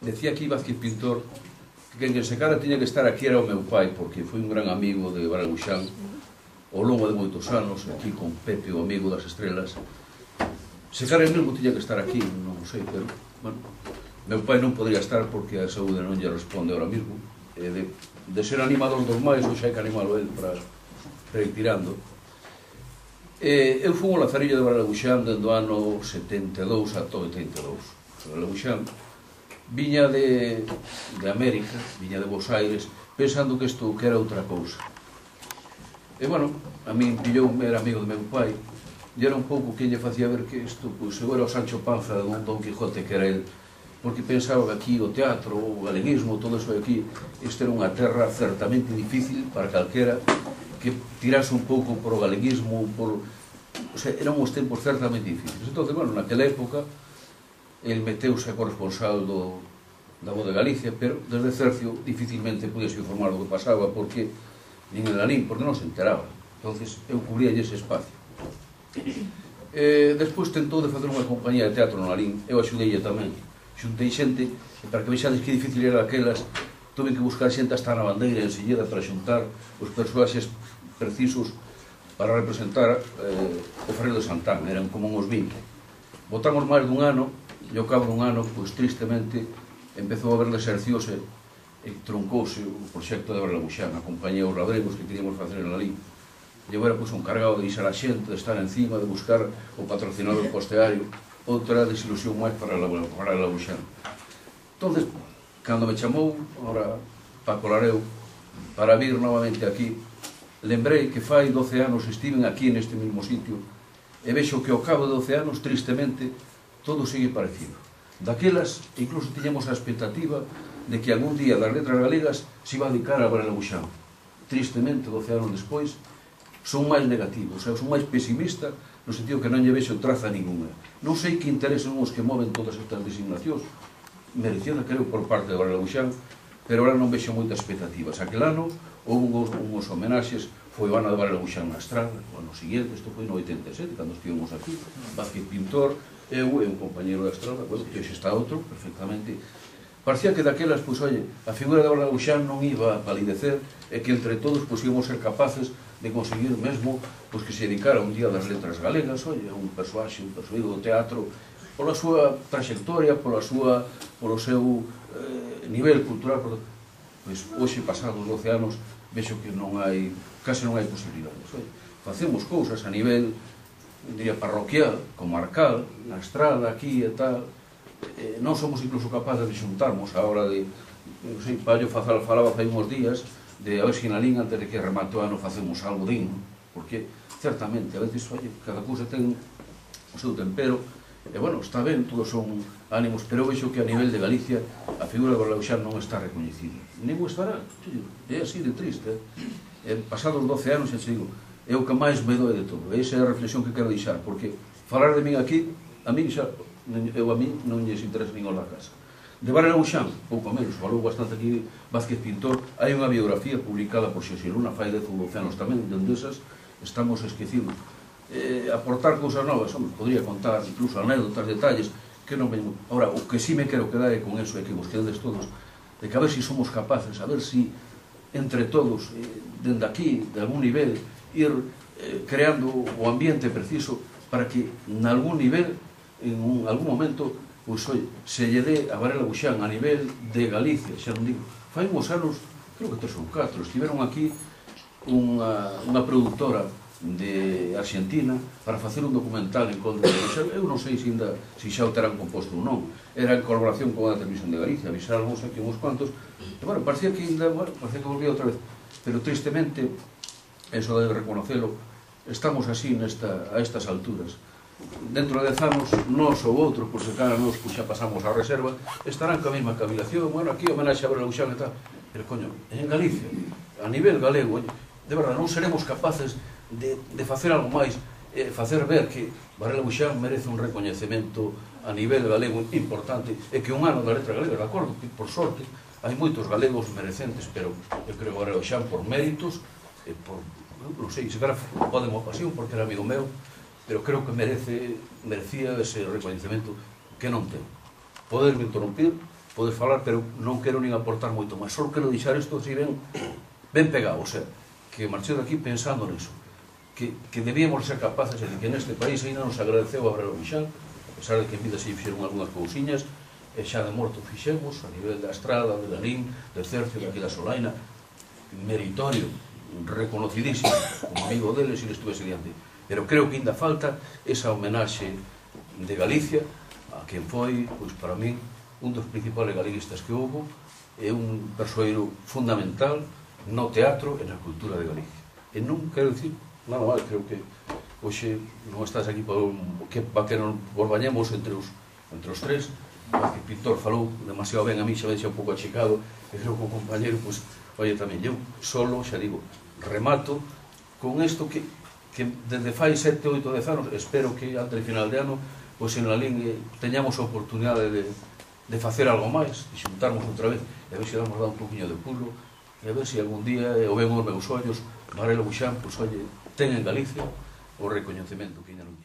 decía aquí Vázquez Pintor que quen se cara tiña que estar aquí era o meu pai, porque foi un gran amigo de Barabuxán ao longo de moitos anos, aquí con Pepe, o amigo das estrelas. Se cara el mesmo tiña que estar aquí, non sei, pero, bueno, meu pai non podría estar porque a saúde non lle responde ahora mesmo. De ser animador dos máis, ou xa hai que animalo el para ir tirando. Eu fui ao Lazarillo de Barabuxán dende o ano 72 ata 82. Barabuxán viña de América, viña de Buenos Aires, pensando que isto que era outra cousa. E, bueno, a min pilloume, era amigo de meu pai, e era un pouco que lle facía ver que isto, pois, eu era o Sancho Panza de Don Quijote que era el, porque pensaba que aquí o teatro, o galeguismo, todo eso aquí, isto era unha terra certamente difícil para calquera que tirase un pouco por o galeguismo, por... O sea, eran uns tempos certamente difíciles. Entón, bueno, naquela época, el meteuse a corresponsal da Voz de Galicia, pero desde Cercio dificilmente podíase informar do que pasaba, porque nin en Lalín, porque non se enteraba. Entonces, eu cubría ese espacio. Despois tentou de facer unha compañía de teatro no Lalín, eu axudeille tamén. Xuntei xente, e para que vexades que difícil era aquelas, tuve que buscar xente hasta na bandeira en Silleda para xuntar os personaxes precisos para representar o Ferreiro de Santán, eran como uns 20. Botamos máis dun ano, e ao cabo dun ano, pois tristemente, empezou a haber desercións e truncouse o proxecto de Barabuxán, a compañía Os Labregos que queríamos facer en Lalín. Eu era pois un cargado de guisar a xente, de estar encima, de buscar o patrocinador posteario, outra desilusión máis para Barabuxán. Entonces, cando me chamou, ahora Paco Lareu, para vir novamente aquí, lembrei que fai 12 anos estiven aquí neste mesmo sitio e vexo que ao cabo de 12 anos, tristemente, todo sigue parecido. Daquelas, incluso tiñamos a expectativa de que algún día das letras galegas se iba a dedicar a Barabuxán. Tristemente, 12 anos despois, son máis negativos, son máis pesimista, no sentido que non lle vexo traza ninguna. Non sei que interesen os que moven todas estas designacións, merecidas, creo, por parte de Barabuxán, pero ahora non vexo moitas expectativas. Aquel ano, houve uns homenaxes, foi o ano de Barabuxán na Estrada, o ano seguinte, isto foi no 87, cando estivemos aquí, Vázquez Pintor, eu e un compañero da Estrada, bueno, que hoxe está outro, perfectamente. Parecía que daquelas, pois, oye, a figura de Barabuxán non iba a palidecer e que entre todos, pois, íbamos ser capaces de conseguir mesmo, pois, que se dedicara un día das letras galegas, oye, a un persoaxe, un persoeiro do teatro, pola súa trayectoria, polo seu nivel cultural, pois, hoxe, pasados 12 anos, vexo que non hai, case non hai posibilidades, oye, facemos cousas a nivel, diría, parroquial, comarcal, na Estrada, aquí e tal, non somos incluso capaces de xuntarmos a hora de, non sei, Pallo falaba fai uns días, de a ver se na Lalín, antes de que remate o ano, facemos algo digno, porque, certamente, a veces, oye, cada cousa ten o seu tempero, e, bueno, está ben, todos son ánimos, pero eu vexo que a nivel de Galicia a figura de Barabuxán non está recoñecida. Nin o estará, é así de triste. Pasados 12 anos, xa digo, é o que máis me doe de todo. Esa é a reflexión que quero deixar, porque falar de min aquí, a min xa, eu a min non lles interesa nin da casa. De Barabuxán, pouco menos, falou bastante aquí Vázquez Pintor, hai unha biografía publicada por Xosé Luna, fai 10 ou 12 anos tamén, dende esas estamos esquecidos. Aportar cousas novas, podría contar incluso anécdotas, detalles, que non veño. Ahora, o que sí me quero quedar é con eso, é que vos quedes todos, de que a ver si somos capaces, a ver si entre todos, dende aquí, de algún nivel, ir creando o ambiente preciso para que, en algún nivel, en algún momento, pois, oi, se lle dé a Barabuxán a nivel de Galicia, xa non digo, fai uns anos, creo que 3 ou 4, estiveron aquí unha productora de Argentina para facer un documental en contra de Barabuxán. Eu non sei se xa o terán composto ou non, era en colaboración con a Televisión de Galicia, avisáramos aquí uns cuantos, e, bueno, parecía que ainda, bueno, parecía que volvía outra vez, pero tristemente, eso de reconocelo, estamos así a estas alturas. Dentro de 10 anos, nós ou outros, por se cara nós, pois xa pasamos a reserva, estarán coa mesma cavilación, bueno, aquí homenaxe a Barabuxán e tal, pero, coño, en Galicia, a nivel galego, de verdade, non seremos capaces de facer algo máis, facer ver que Barabuxán merece un recoñecemento a nivel galego importante, e que un ano da letra galega, de acordo, que, por sorte, hai moitos galegos merecentes, pero eu creo que Barabuxán, por méritos, e por, non sei, se cara pode mo pasión, porque era amigo meu, pero creo que merecía ese recoñecemento que non ten. Poderme interrumpir, podes falar, pero non quero nin aportar moito máis. Só quero deixar isto así ben pegado, o sea, que marchei daqui pensando niso, que debíamos ser capaces de que neste país ainda nos agradeceu a Abreu Mixán, a pesar de que en vida se fixeron algunhas cousiñas, e xa de morto fixemos, a nivel da Estrada, de Lanín, de Cercio, de aquí da Solaina, meritorio, reconocidísimo, como amigo deles, e estuve diante. Pero creo que ainda falta esa homenaxe de Galicia a quen foi, pois para min, un dos principales galeguistas que houve, é un persoeiro fundamental no teatro e na cultura de Galicia. E non quero dicir nada mal, creo que hoxe non estás aquí para que non vos bañemos entre os tres, que o pintor falou demasiado ben, a mí xa me deixa un pouco achicado, e creo que o compañero, pois, oye, tamén, eu solo, xa digo, remato con isto que desde fai 7, 8, 10 anos, espero que antes de final de ano, pois en Lalín teñamos a oportunidade de facer algo máis, de xuntarmos outra vez, e a ver se vamos dar un poquinho de pulo, e a ver se algún día, o vemos os meus ollos, Marelo Buxán, pois, oye, ten en Galicia o recoñecemento que ainda non